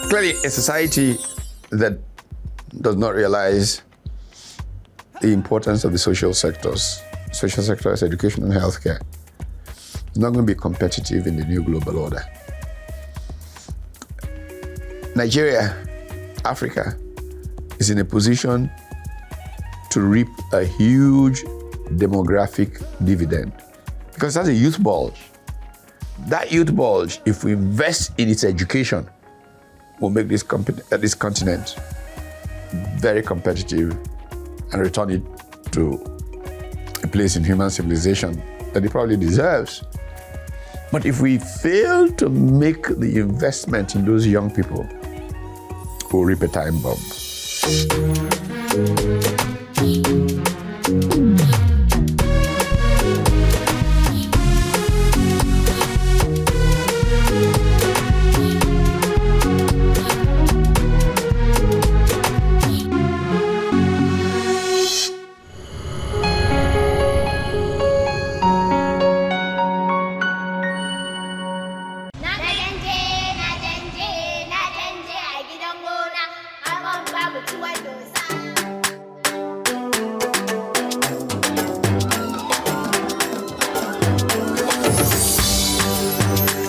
Clearly, a society that does not realize the importance of the social sectors as education and healthcare, is not going to be competitive in the new global order. Nigeria, Africa, is in a position to reap a huge demographic dividend because it has a youth bulge. That youth bulge, if we invest in its education, will make this continent very competitive and return it to a place in human civilization that it probably deserves. But if we fail to make the investment in those young people, we'll reap a time bomb.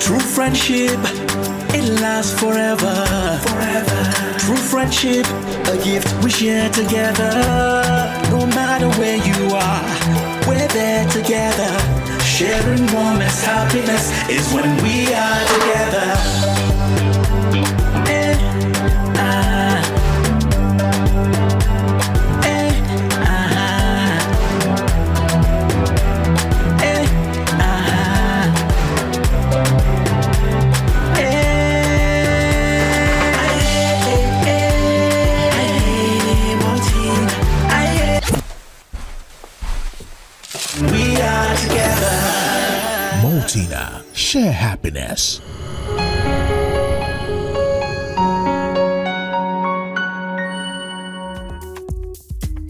True friendship, it lasts forever. True friendship, a gift we share together. No matter where you are, we're there together. Sharing moments, happiness is when we are together. Maltina, share happiness.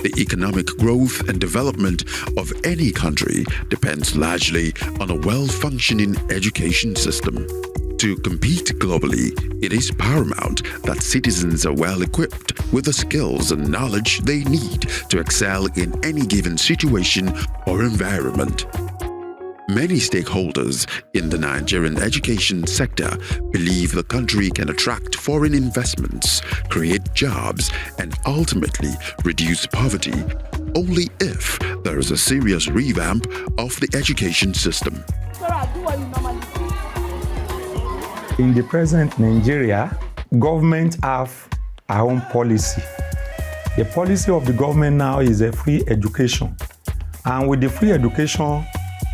The economic growth and development of any country depends largely on a well-functioning education system. To compete globally, it is paramount that citizens are well equipped with the skills and knowledge they need to excel in any given situation or environment. Many stakeholders in the Nigerian education sector believe the country can attract foreign investments, create jobs, and ultimately reduce poverty only if there is a serious revamp of the education system. In the present Nigeria, government have our own policy. The policy of the government now is a free education. And with the free education,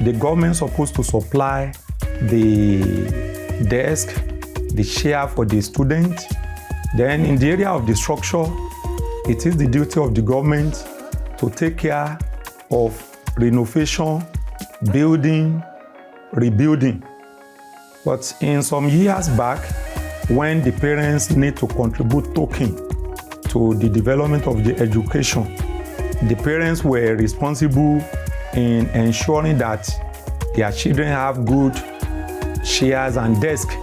the government is supposed to supply the desk, the chair for the student. Then in the area of the structure, it is the duty of the government to take care of renovation, building, rebuilding. But in some years back, when the parents need to contribute token to the development of the education, the parents were responsible in ensuring that their children have good chairs and desks,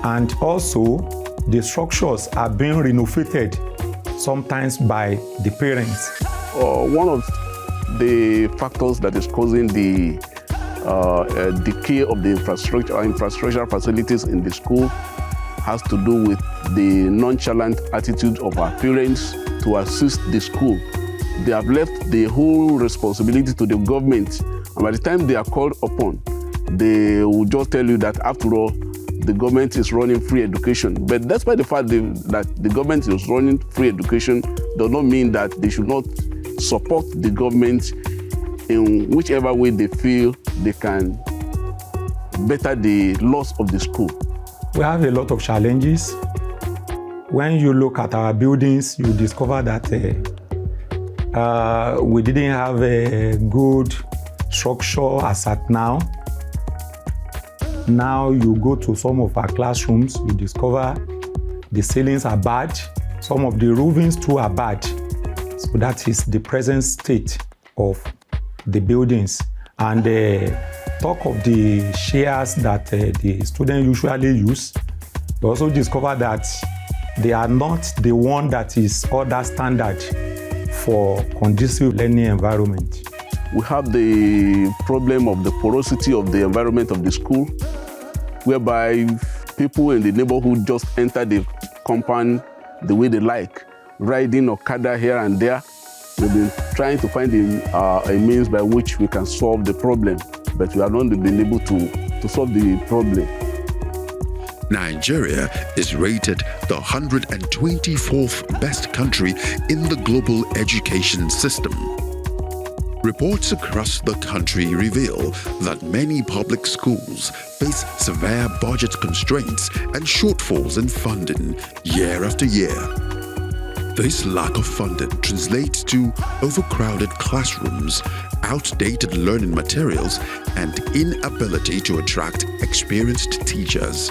and also the structures are being renovated sometimes by the parents. One of the factors that is causing the decay of the infrastructural facilities in the school has to do with the nonchalant attitude of our parents to assist the school. They have left the whole responsibility to the government, and by the time they are called upon, they will just tell you that after all, the government is running free education. But despite the fact that the government is running free education does not mean that they should not support the government in whichever way they feel they can better the loss of the school. We have a lot of challenges. When you look at our buildings, you discover that we didn't have a good structure as at now. Now you go to some of our classrooms, you discover the ceilings are bad. Some of the roofings too are bad. So that is the present state of the buildings. And talk of the chairs that the students usually use, they also discover that they are not the one that is other standard for conducive learning environment. We have the problem of the porosity of the environment of the school, whereby people in the neighborhood just enter the compound the way they like, riding Okada here and there. We've been trying to find a means by which we can solve the problem, but we have not been able to solve the problem. Nigeria is rated the 124th best country in the global education system. Reports across the country reveal that many public schools face severe budget constraints and shortfalls in funding year after year. This lack of funding translates to overcrowded classrooms, outdated learning materials, and inability to attract experienced teachers.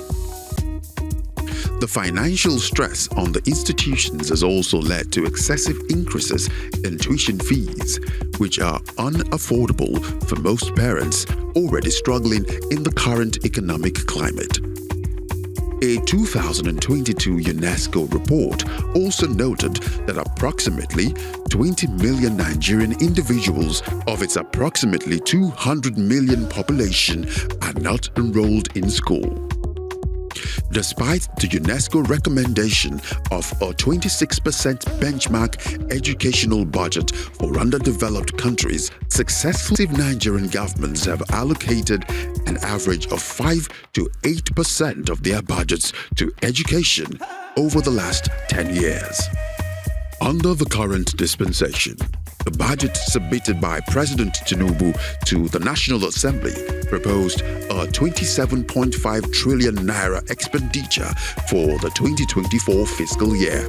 The financial stress on the institutions has also led to excessive increases in tuition fees, which are unaffordable for most parents already struggling in the current economic climate. A 2022 UNESCO report also noted that approximately 20 million Nigerian individuals of its approximately 200 million population are not enrolled in school. Despite the UNESCO recommendation of a 26% benchmark educational budget for underdeveloped countries, successful Nigerian governments have allocated an average of 5 to 8% of their budgets to education over the last 10 years. Under the current dispensation, the budget submitted by President Tinubu to the National Assembly proposed a 27.5 trillion naira expenditure for the 2024 fiscal year.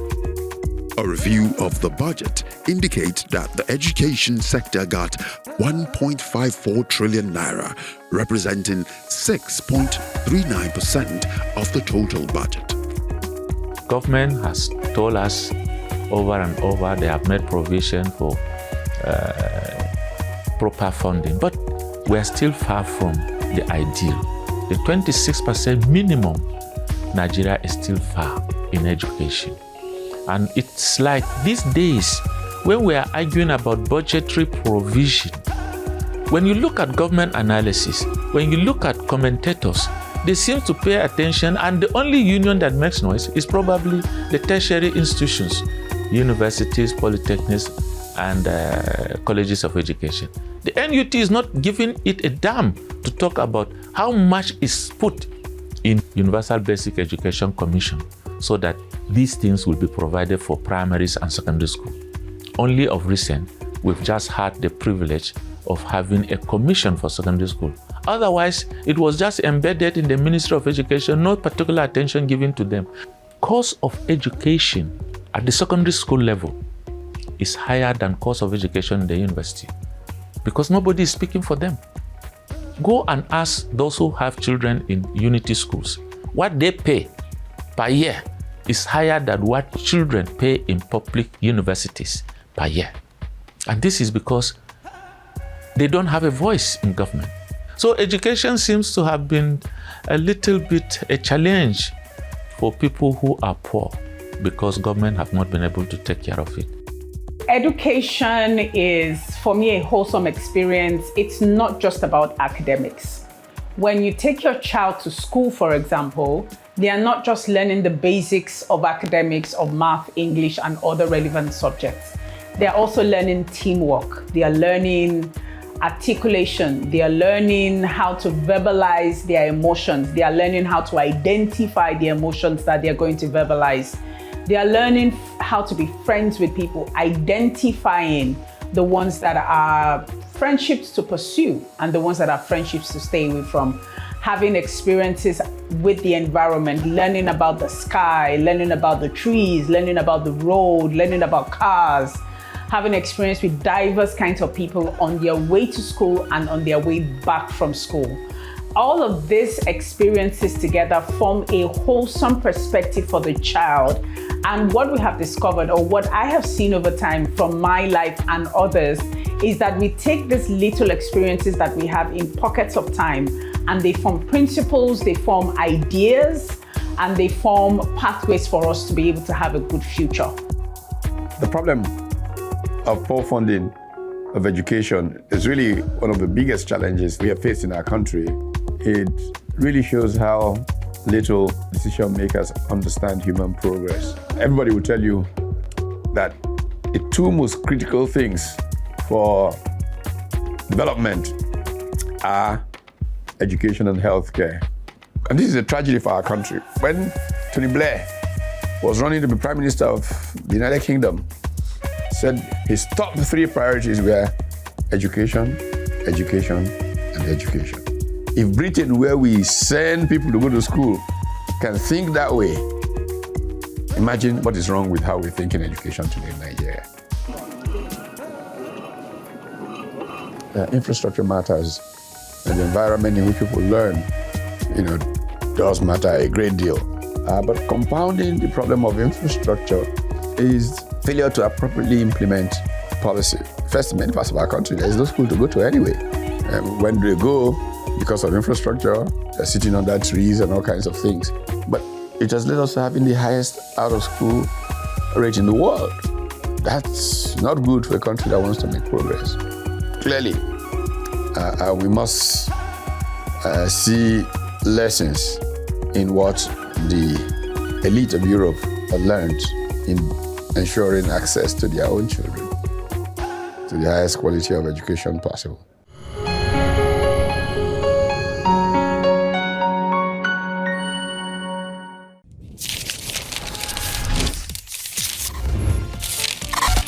A review of the budget indicates that the education sector got 1.54 trillion naira, representing 6.39% of the total budget. Government has told us over and over they have made provision for proper funding, but we are still far from the ideal. The 26% minimum, Nigeria is still far in education. And it's like these days, when we are arguing about budgetary provision, when you look at government analysis, when you look at commentators, they seem to pay attention, and the only union that makes noise is probably the tertiary institutions, universities, polytechnics, and colleges of education. The NUT is not giving it a damn to talk about how much is put in Universal Basic Education Commission so that these things will be provided for primaries and secondary school. Only of recent, we've just had the privilege of having a commission for secondary school. Otherwise, it was just embedded in the Ministry of Education, no particular attention given to them. Cost of education at the secondary school level is higher than cost of education in the university because nobody is speaking for them. Go and ask those who have children in unity schools. What they pay per year is higher than what children pay in public universities per year. And this is because they don't have a voice in government. So education seems to have been a little bit a challenge for people who are poor because government have not been able to take care of it. Education is, for me, a wholesome experience. It's not just about academics. When you take your child to school, for example, they are not just learning the basics of academics, of math, English, and other relevant subjects. They are also learning teamwork. They are learning articulation. They are learning how to verbalize their emotions. They are learning how to identify the emotions that they are going to verbalize. They are learning how to be friends with people, identifying the ones that are friendships to pursue and the ones that are friendships to stay away from. Having experiences with the environment, learning about the sky, learning about the trees, learning about the road, learning about cars, having experience with diverse kinds of people on their way to school and on their way back from school. All of these experiences together form a wholesome perspective for the child And what we have discovered, or what I have seen over time from my life and others, is that we take these little experiences that we have in pockets of time, and they form principles, they form ideas, and they form pathways for us to be able to have a good future. The problem of poor funding of education is really one of the biggest challenges we have faced in our country. It really shows how little decision makers understand human progress. Everybody will tell you that the two most critical things for development are education and healthcare. And this is a tragedy for our country. When Tony Blair was running to be Prime Minister of the United Kingdom, said his top 3 priorities were education, education, and education. If Britain, where we send people to go to school, can think that way, imagine what is wrong with how we think in education today in Nigeria. Infrastructure matters, and the environment in which people learn, does matter a great deal. But compounding the problem of infrastructure is failure to appropriately implement policy. First, in many parts of our country, there is no school to go to anyway. When they go, because of infrastructure, they're sitting under trees and all kinds of things. But it has led us to having the highest out-of-school rate in the world. That's not good for a country that wants to make progress. Clearly, we must see lessons in what the elite of Europe have learned in ensuring access to their own children to the highest quality of education possible.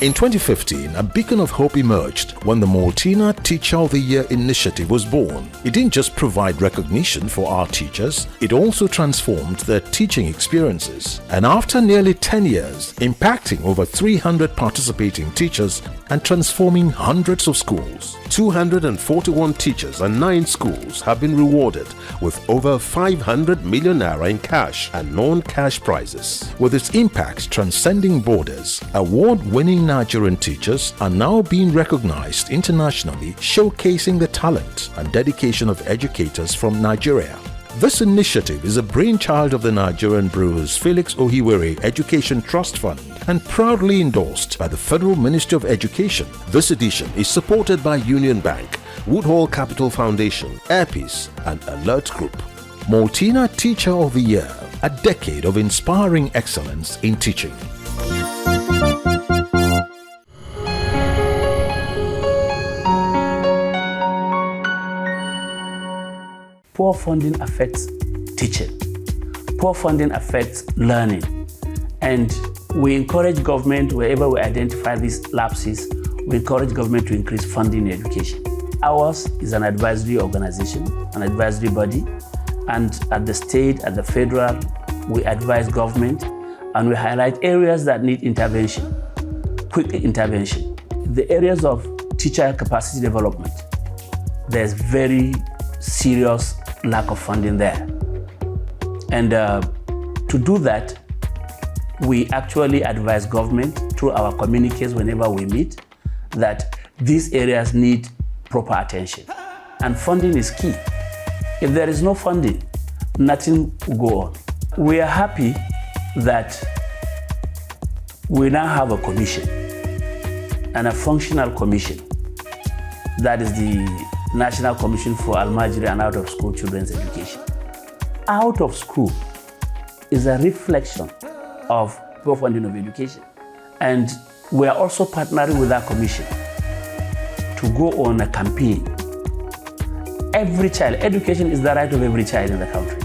In 2015, a beacon of hope emerged when the Maltina Teacher of the Year initiative was born. It didn't just provide recognition for our teachers, it also transformed their teaching experiences. And after nearly 10 years, impacting over 300 participating teachers and transforming hundreds of schools, 241 teachers and 9 schools have been rewarded with over 500 million naira in cash and non-cash prizes. With its impact transcending borders, award-winning Nigerian teachers are now being recognized internationally, showcasing the talent and dedication of educators from Nigeria. This initiative is a brainchild of the Nigerian Brewers Felix Ohiwere Education Trust Fund and proudly endorsed by the Federal Ministry of Education. This edition is supported by Union Bank, Woodhall Capital Foundation, Airpeace, and Alert Group. Maltina Teacher of the Year, a decade of inspiring excellence in teaching. Poor funding affects teaching. Poor funding affects learning. And we encourage government, wherever we identify these lapses, we encourage government to increase funding in education. Ours is an advisory organization, an advisory body, and at the state, at the federal, we advise government and we highlight areas that need intervention, quick intervention. The areas of teacher capacity development, there's very serious lack of funding there. And to do that, we actually advise government through our communiques whenever we meet that these areas need proper attention. And funding is key. If there is no funding, nothing will go on. We are happy that we now have a commission and a functional commission. That is the National Commission for Almajiri and Out of School Children's Education. Out of school is a reflection of poor funding of education. And we are also partnering with our commission to go on a campaign. Every child, education is the right of every child in the country.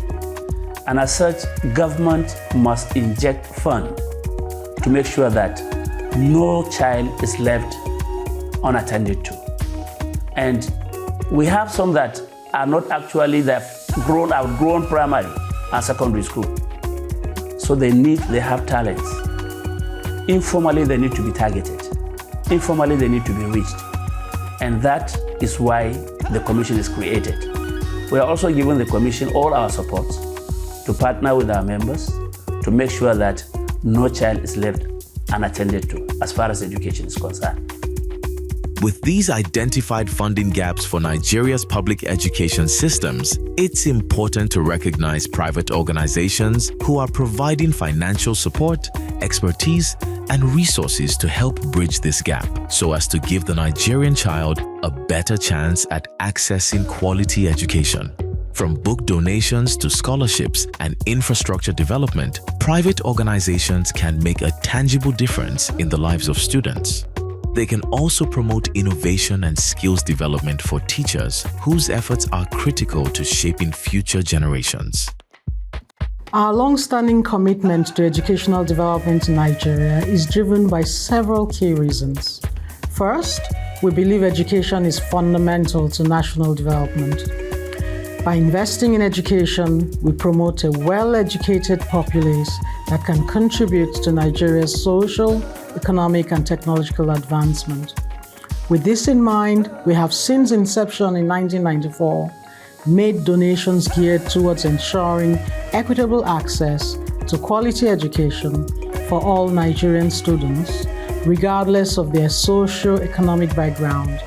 And as such, government must inject funds to make sure that no child is left unattended to. And we have some that are not actually, they've outgrown primary and secondary school. So they have talents. Informally, they need to be targeted. Informally, they need to be reached. And that is why the commission is created. We are also giving the commission all our support to partner with our members to make sure that no child is left unattended to as far as education is concerned. With these identified funding gaps for Nigeria's public education systems, it's important to recognize private organizations who are providing financial support, expertise, and resources to help bridge this gap so as to give the Nigerian child a better chance at accessing quality education. From book donations to scholarships and infrastructure development, private organizations can make a tangible difference in the lives of students. They can also promote innovation and skills development for teachers whose efforts are critical to shaping future generations. Our long-standing commitment to educational development in Nigeria is driven by several key reasons. First, we believe education is fundamental to national development. By investing in education, we promote a well-educated populace that can contribute to Nigeria's social, economic, and technological advancement. With this in mind, we have since inception in 1994 made donations geared towards ensuring equitable access to quality education for all Nigerian students, regardless of their socio-economic background.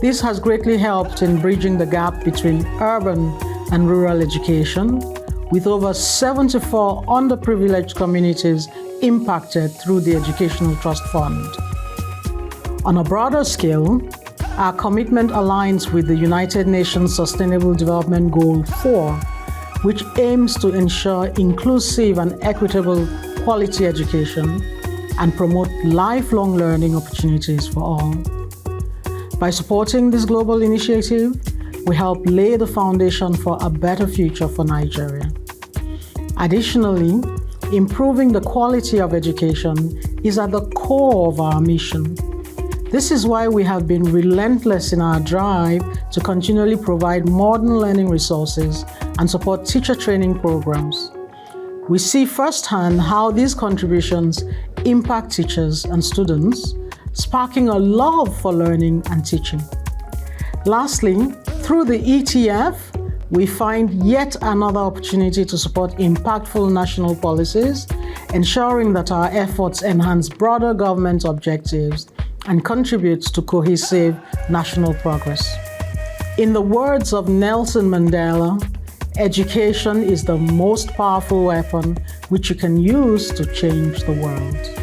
This has greatly helped in bridging the gap between urban and rural education, with over 74 underprivileged communities impacted through the Educational Trust Fund. On a broader scale, our commitment aligns with the United Nations Sustainable Development Goal 4, which aims to ensure inclusive and equitable quality education and promote lifelong learning opportunities for all. By supporting this global initiative, we help lay the foundation for a better future for Nigeria. Additionally, improving the quality of education is at the core of our mission. This is why we have been relentless in our drive to continually provide modern learning resources and support teacher training programs. We see firsthand how these contributions impact teachers and students, sparking a love for learning and teaching. Lastly, through the ETF, we find yet another opportunity to support impactful national policies, ensuring that our efforts enhance broader government objectives and contribute to cohesive national progress. In the words of Nelson Mandela, education is the most powerful weapon which you can use to change the world.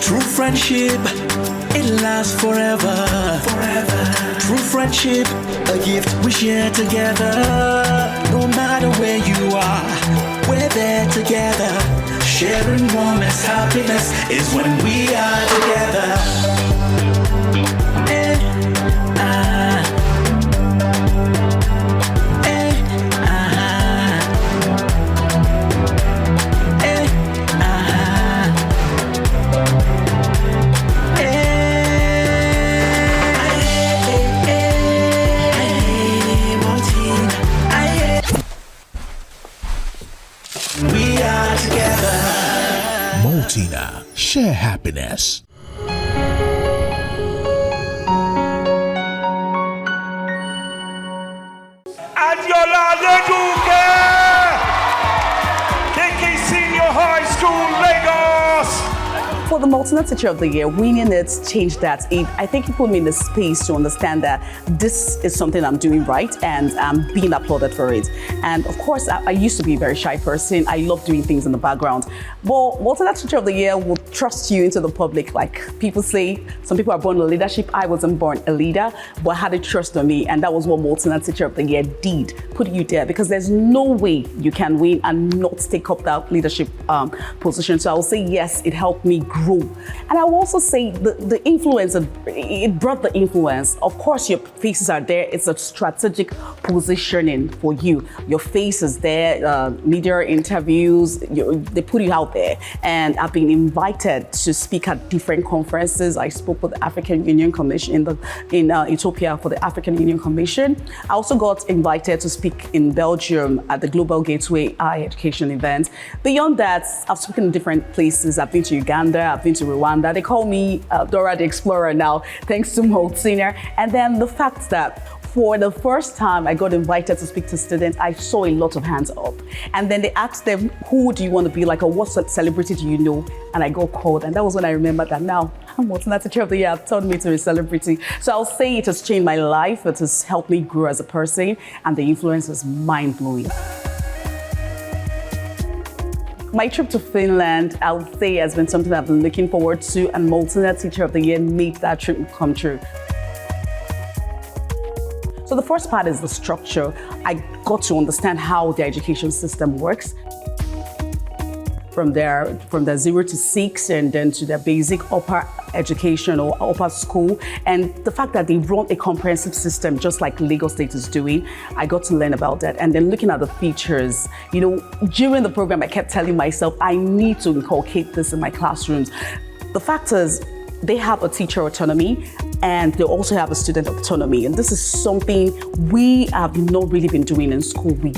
True friendship, it lasts forever. True friendship, a gift we share together. No matter where you are, we're there together. Sharing moments, happiness is when we are together. Maltina, share happiness. Adiola Leduke, Kiki Senior High School, Lagos. For the Maltina Teacher of the Year, winning it changed that. I think it put me in the space to understand that this is something I'm doing right and I'm being applauded for it. And of course, I used to be a very shy person. I love doing things in the background. But Maltina Teacher of the Year will trust you into the public. Like people say, some people are born in leadership. I wasn't born a leader, but I had a trust on me. And that was what Maltina Teacher of the Year did, put you there, because there's no way you can win and not take up that leadership position. So I will say, yes, it helped me grow grow. And I will also say the influence, it brought the influence. Of course, your faces are there. It's a strategic positioning for you. Your face is there, media interviews, they put you out there. And I've been invited to speak at different conferences. I spoke with the African Union Commission in Ethiopia for the African Union Commission. I also got invited to speak in Belgium at the Global Gateway Higher Education event. Beyond that, I've spoken in different places. I've been to Uganda, I've been to Rwanda. They call me Dora the Explorer now, thanks to Maltina. And then the fact that for the first time I got invited to speak to students, I saw a lot of hands up. And then they asked them, who do you want to be like, or what celebrity do you know? And I got called, and that was when I remembered that now I'm Maltina Teacher of the Year. Turned me to a celebrity. So I'll say it has changed my life. It has helped me grow as a person, and the influence is mind-blowing. My trip to Finland, I would say, has been something I've been looking forward to, and Maltina Teacher of the Year made that trip come true. So the first part is the structure. I got to understand how the education system works. From their 0 to 6, and then to their basic upper education or upper school. And the fact that they run a comprehensive system just like Lagos State is doing, I got to learn about that. And then looking at the features, during the program, I kept telling myself, I need to inculcate this in my classrooms. The fact is, they have a teacher autonomy, and they also have a student autonomy. And this is something we have not really been doing in school. We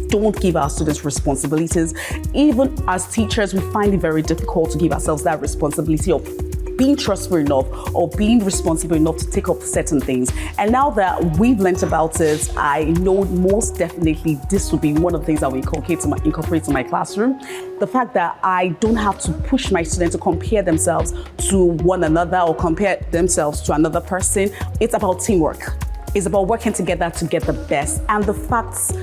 don't give our students responsibilities. Even as teachers, we find it very difficult to give ourselves that responsibility of being trustful enough or being responsible enough to take up certain things. And now that we've learned about it, I know most definitely this will be one of the things I will incorporate in my classroom. The fact that I don't have to push my students to compare themselves to one another or compare themselves to another person. It's about teamwork. It's about working together to get the best. And the facts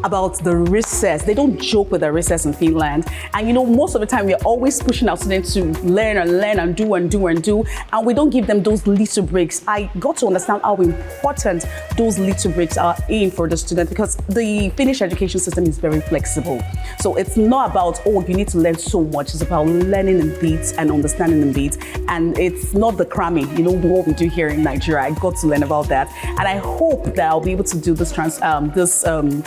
about the recess, they don't joke with the recess in Finland. And most of the time we're always pushing our students to learn and do, and we don't give them those little breaks. I got to understand how important those little breaks are in for the student, because the Finnish education system is very flexible. So it's not about, you need to learn so much. It's about learning in bits and understanding in bits. And it's not the cramming, what we do here in Nigeria. I got to learn about that. And I hope that I'll be able to do this cascading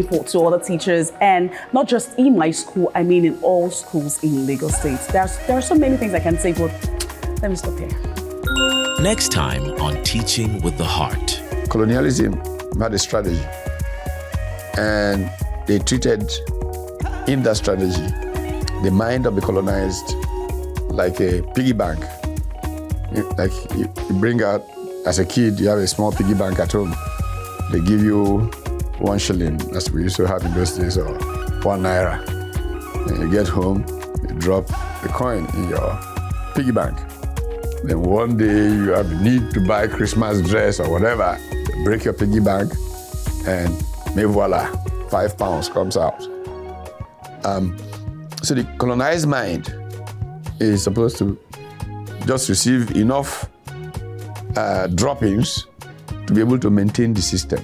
to other teachers, and not just in my school, I mean in all schools in Lagos State. There are so many things I can say, but let me stop here. Next time on Teaching with the Heart. Colonialism had a strategy, and they treated in that strategy the mind of the colonized like a piggy bank. Like you bring out, as a kid, you have a small piggy bank at home. They give you 1 shilling, as we used to have in those days, or 1 naira. Then you get home, you drop the coin in your piggy bank. Then one day you have the need to buy Christmas dress or whatever, you break your piggy bank, and mais voila, £5 comes out. So the colonized mind is supposed to just receive enough droppings to be able to maintain the system.